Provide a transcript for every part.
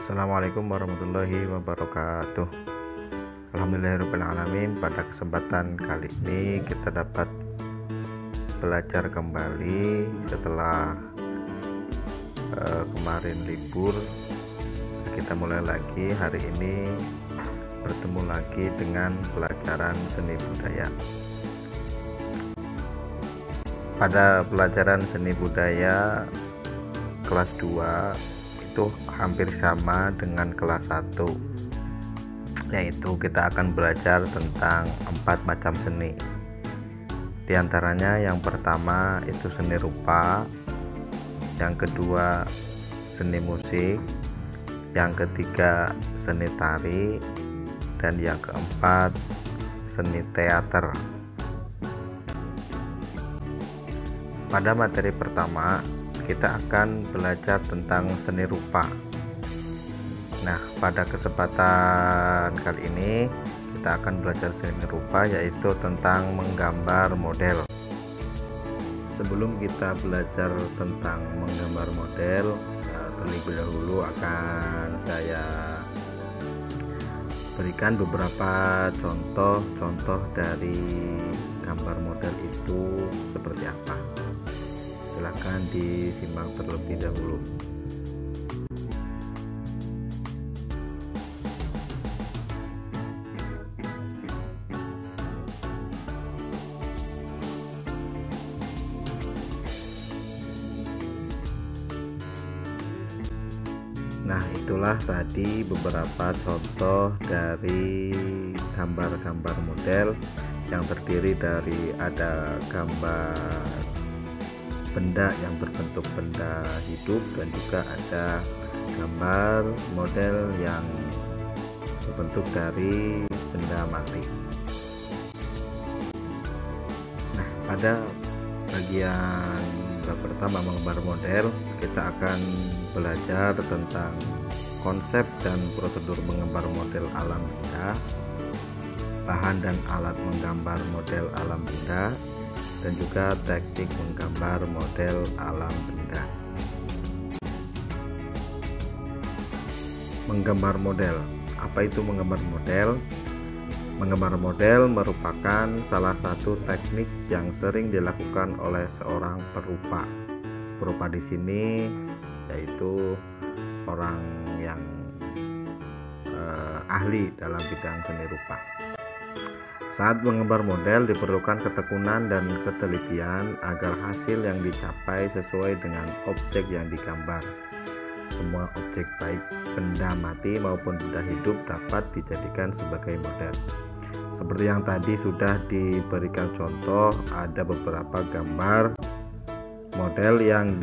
Assalamualaikum warahmatullahi wabarakatuh. Alhamdulillahirrahmanirrahim. Pada kesempatan kali ini kita dapat belajar kembali setelah kemarin libur. Kita mulai lagi hari ini, bertemu lagi dengan pelajaran seni budaya. Pada pelajaran seni budaya kelas 2 itu hampir sama dengan kelas 1, yaitu kita akan belajar tentang 4 macam seni. Di antaranya yang pertama itu seni rupa, yang kedua seni musik, yang ketiga seni tari, dan yang keempat seni teater. Pada materi pertama kita akan belajar tentang seni rupa. Nah, pada kesempatan kali ini kita akan belajar seni rupa, yaitu tentang menggambar model. Sebelum kita belajar tentang menggambar model, terlebih dahulu akan saya berikan beberapa contoh dari gambar model itu seperti apa. Silakan disimak terlebih dahulu. Nah, itulah tadi beberapa contoh dari gambar-gambar model yang terdiri dari ada gambar benda yang berbentuk benda hidup, dan juga ada gambar model yang berbentuk dari benda mati. Nah, pada bagian pertama menggambar model, kita akan belajar tentang konsep dan prosedur menggambar model alam benda, bahan dan alat menggambar model alam benda, dan juga teknik menggambar model alam benda. Menggambar model. Apa itu menggambar model? Menggambar model merupakan salah satu teknik yang sering dilakukan oleh seorang perupa. Perupa di sini yaitu orang yang ahli dalam bidang seni rupa. Saat menggambar model diperlukan ketekunan dan ketelitian agar hasil yang dicapai sesuai dengan objek yang digambar. Semua objek baik benda mati maupun benda hidup dapat dijadikan sebagai model. Seperti yang tadi sudah diberikan contoh, ada beberapa gambar model yang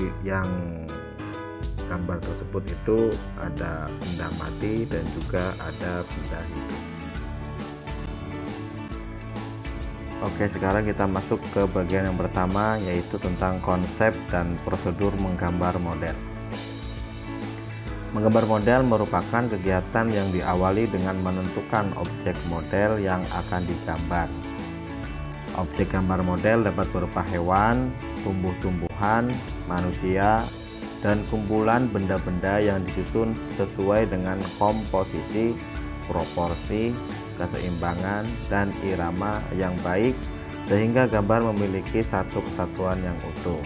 gambar tersebut itu ada benda mati dan juga ada benda hidup. Oke, sekarang kita masuk ke bagian yang pertama, yaitu tentang konsep dan prosedur menggambar model. Menggambar model merupakan kegiatan yang diawali dengan menentukan objek model yang akan digambar. Objek gambar model dapat berupa hewan, tumbuh-tumbuhan, manusia, dan kumpulan benda-benda yang disusun sesuai dengan komposisi, proporsi, keseimbangan, dan irama yang baik, sehingga gambar memiliki satu kesatuan yang utuh.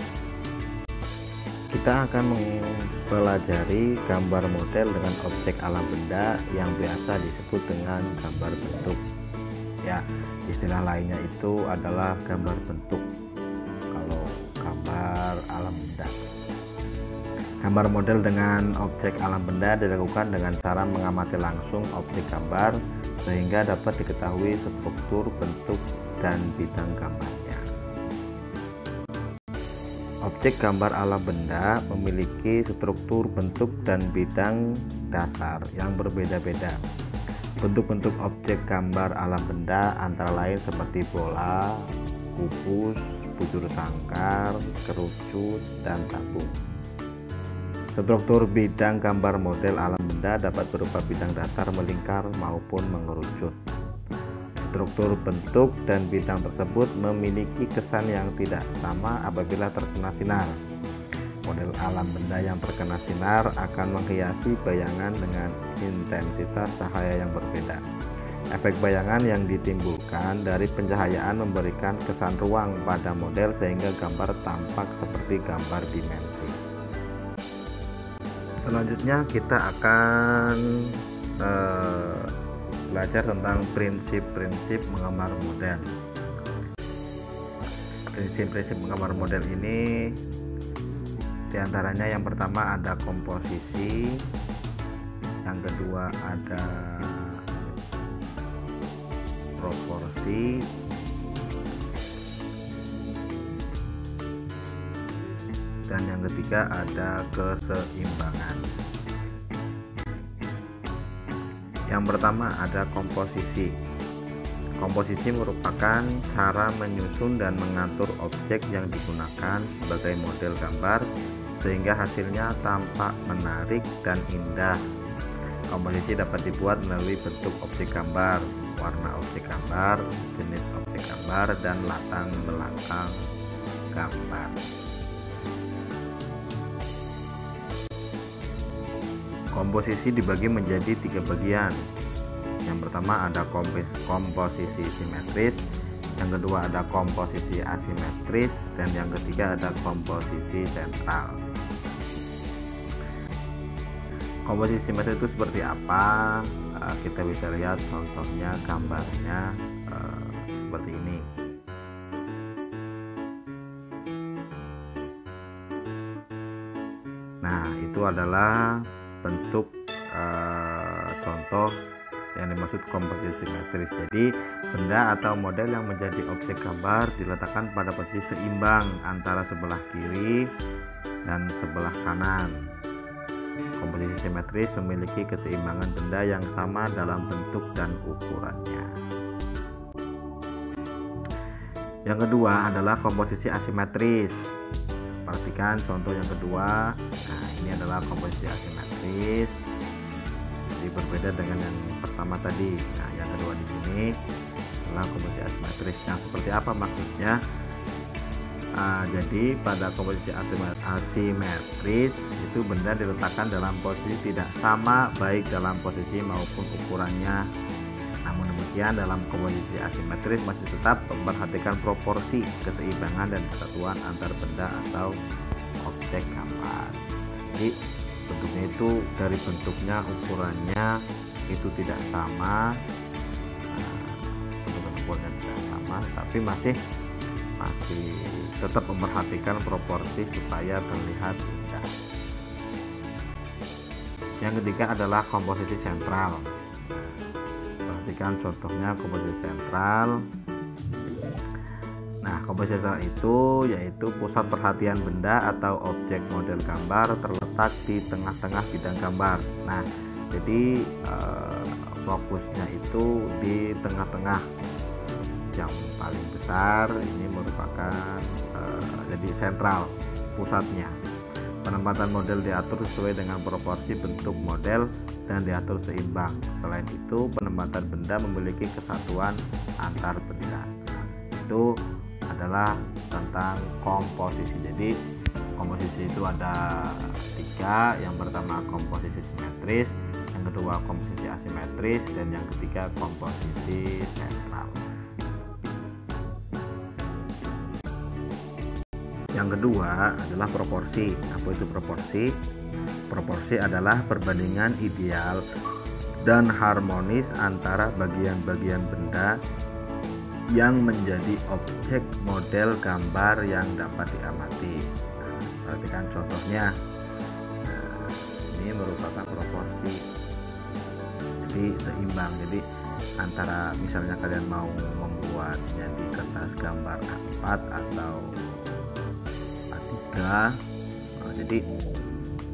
Kita akan mempelajari gambar model dengan objek alam benda yang biasa disebut dengan gambar bentuk. Ya, istilah lainnya itu adalah gambar bentuk kalau gambar alam benda. Gambar model dengan objek alam benda dilakukan dengan cara mengamati langsung objek gambar sehingga dapat diketahui struktur, bentuk, dan bidang gambarnya. Objek gambar alam benda memiliki struktur, bentuk, dan bidang dasar yang berbeda-beda. Bentuk-bentuk objek gambar alam benda antara lain seperti bola, kubus, bujur sangkar, kerucut, dan tabung. Struktur bidang gambar model alam benda dapat berupa bidang datar, melingkar, maupun mengerucut. Struktur bentuk dan bidang tersebut memiliki kesan yang tidak sama apabila terkena sinar. Model alam benda yang terkena sinar akan menghiasi bayangan dengan intensitas cahaya yang berbeda. Efek bayangan yang ditimbulkan dari pencahayaan memberikan kesan ruang pada model sehingga gambar tampak seperti gambar dimensi. Selanjutnya kita akan belajar tentang prinsip-prinsip menggambar model. Prinsip-prinsip menggambar model ini diantaranya yang pertama ada komposisi, yang kedua ada proporsi, dan yang ketiga ada keseimbangan. Yang pertama ada komposisi. Komposisi merupakan cara menyusun dan mengatur objek yang digunakan sebagai model gambar sehingga hasilnya tampak menarik dan indah. Komposisi dapat dibuat melalui bentuk objek gambar, warna objek gambar, jenis objek gambar, dan latar belakang gambar. Komposisi dibagi menjadi 3 bagian. Yang pertama ada komposisi simetris, yang kedua ada komposisi asimetris, dan yang ketiga ada komposisi sentral. Komposisi simetris itu seperti apa? Kita bisa lihat contohnya, gambarnya seperti ini. Nah, itu adalah bentuk contoh yang dimaksud komposisi simetris. Jadi benda atau model yang menjadi objek gambar diletakkan pada posisi seimbang antara sebelah kiri dan sebelah kanan. Komposisi simetris memiliki keseimbangan benda yang sama dalam bentuk dan ukurannya. Yang kedua adalah komposisi asimetris. Perhatikan contoh yang kedua. Nah, ini adalah komposisi asimetris. Jadi berbeda dengan yang pertama tadi. Nah, yang kedua di sini adalah komposisi asimetris. Yang seperti apa maksudnya? Jadi pada komposisi asimetris itu benda diletakkan dalam posisi tidak sama baik dalam posisi maupun ukurannya. Namun demikian dalam komposisi asimetris masih tetap memperhatikan proporsi, keseimbangan, dan kesatuan antar benda atau objek gambar. Jadi bentuknya itu dari bentuknya, ukurannya itu tidak sama, bentuk ukurannya tidak sama, tapi masih tetap memperhatikan proporsi supaya terlihat indah. Yang ketiga adalah komposisi sentral. Perhatikan contohnya komposisi sentral. Nah, komposisi sentral itu yaitu pusat perhatian benda atau objek model gambar terletak di tengah-tengah bidang gambar. Nah, jadi fokusnya itu di tengah-tengah. Yang paling besar ini merupakan jadi sentral, pusatnya. Penempatan model diatur sesuai dengan proporsi bentuk model dan diatur seimbang. Selain itu, penempatan benda memiliki kesatuan antar benda. Itu adalah tentang komposisi. Jadi komposisi itu ada 3. Yang pertama komposisi simetris, yang kedua komposisi asimetris, dan yang ketiga komposisi sentral. Yang kedua adalah proporsi. Apa itu proporsi? Proporsi adalah perbandingan ideal dan harmonis antara bagian-bagian benda yang menjadi objek model gambar yang dapat diamati. Perhatikan contohnya. Ini merupakan proporsi. Jadi seimbang. Jadi antara misalnya kalian mau membuatnya di kertas gambar A4 atau jadi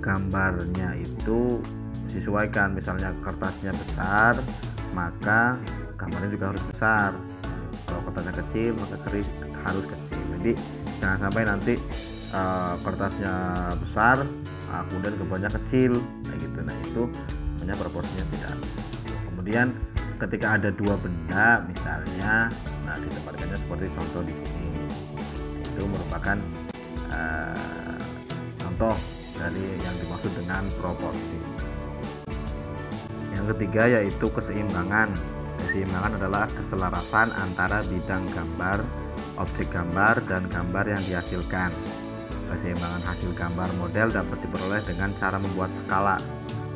gambarnya itu disesuaikan. Misalnya kertasnya besar, maka gambarnya juga harus besar. Kalau kertasnya kecil, maka harus kecil. Jadi jangan sampai nanti kertasnya besar, kemudian gambarnya kecil, kayak gitu. Nah, itu namanya proporsinya tidak. Kemudian ketika ada 2 benda misalnya, nah ditempatkannya seperti contoh di sini. Itu merupakan contoh contoh dari yang dimaksud dengan proporsi. Yang ketiga yaitu keseimbangan. Keseimbangan adalah keselarasan antara bidang gambar, objek gambar, dan gambar yang dihasilkan. Keseimbangan hasil gambar model dapat diperoleh dengan cara membuat skala,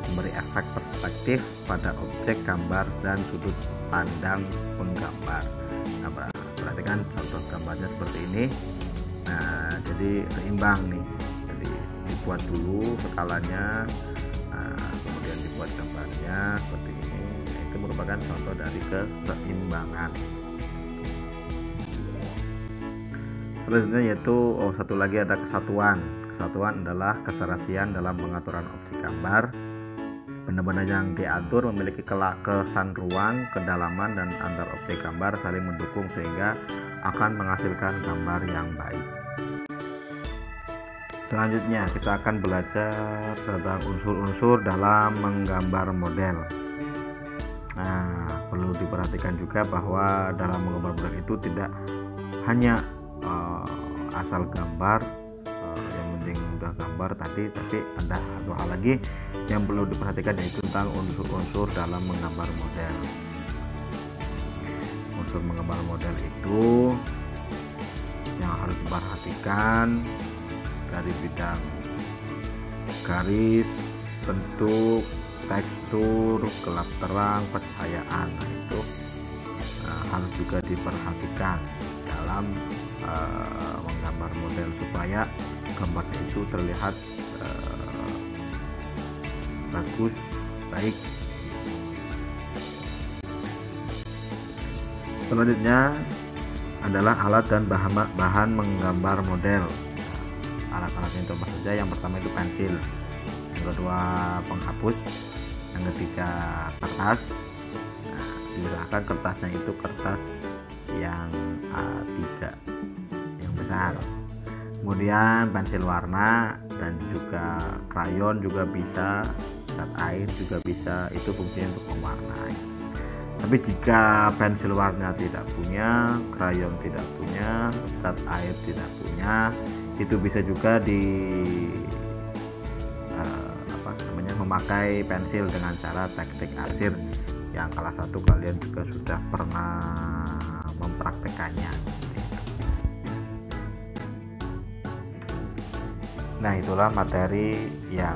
memberi efek perspektif pada objek gambar dan sudut pandang penggambar. Nah, perhatikan contoh gambarnya seperti ini. Nah, jadi seimbang nih. Jadi dibuat dulu skalanya, kemudian dibuat gambarnya seperti ini. Nah, itu merupakan contoh dari keseimbangan. Selanjutnya yaitu satu lagi ada kesatuan. Kesatuan adalah keserasian dalam pengaturan objek gambar. Benda-benda yang diatur memiliki kesan ruang, kedalaman, dan antar objek gambar saling mendukung sehingga akan menghasilkan gambar yang baik. Selanjutnya kita akan belajar tentang unsur-unsur dalam menggambar model. Nah, perlu diperhatikan juga bahwa dalam menggambar model itu tidak hanya asal gambar, yang penting udah gambar tadi, tapi ada satu hal lagi yang perlu diperhatikan yaitu tentang unsur-unsur dalam menggambar model. Unsur menggambar model itu yang harus diperhatikan dari bidang garis, bentuk, tekstur, gelap terang, pencahayaan. Nah, itu harus juga diperhatikan dalam menggambar model supaya gambarnya itu terlihat bagus, baik. Selanjutnya adalah alat dan bahan menggambar model. Alat-alatnya itu apa saja? Yang pertama itu pensil, yang kedua penghapus, yang ketiga kertas. Nah, diusahakan kertasnya itu kertas yang A3 yang besar. Kemudian pensil warna dan juga krayon juga bisa, cat air juga bisa, itu fungsinya untuk mewarnai. Tapi jika pensil warna tidak punya, krayon tidak punya, cat air tidak punya, itu bisa juga memakai pensil dengan cara teknik arsir yang kelas 1 kalian juga sudah pernah mempraktekannya. Nah, itulah materi yang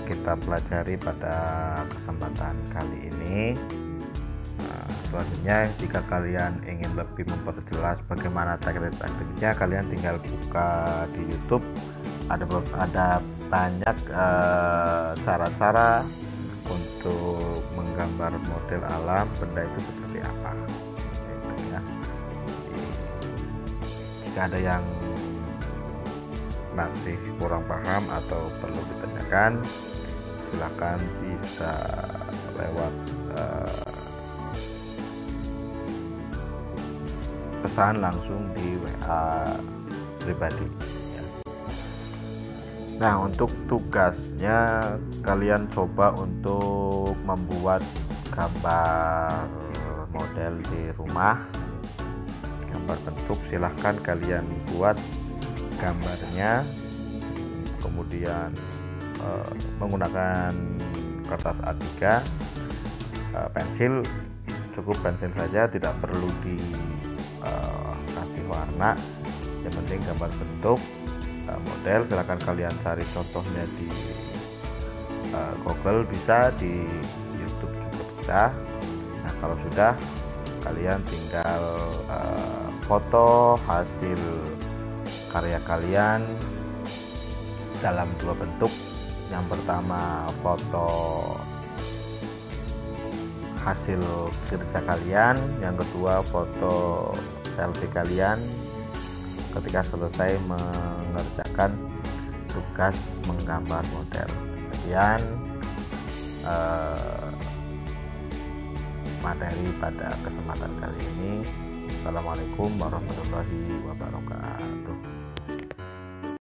kita pelajari pada kesempatan kali ini. Selanjutnya jika kalian ingin lebih memperjelas bagaimana teknik-tekniknya, kalian tinggal buka di YouTube. Ada banyak cara-cara untuk menggambar model alam benda itu seperti apa. Itu ya. Jika ada yang masih kurang paham atau perlu ditanyakan, silakan bisa lewat pesan langsung di WA pribadi ya. Nah, untuk tugasnya kalian coba untuk membuat gambar model di rumah, gambar bentuk. Silahkan kalian buat gambarnya, kemudian menggunakan kertas A3, pensil, cukup pensil saja, tidak perlu dikasih warna. Yang penting gambar bentuk model. Silahkan kalian cari contohnya di Google, bisa di YouTube juga bisa. Nah, kalau sudah, kalian tinggal foto hasil karya kalian dalam 2 bentuk. Yang pertama foto hasil kerja kalian, yang kedua foto selfie kalian ketika selesai mengerjakan tugas menggambar model. Sekian materi pada kesempatan kali ini. Assalamualaikum warahmatullahi wabarakatuh.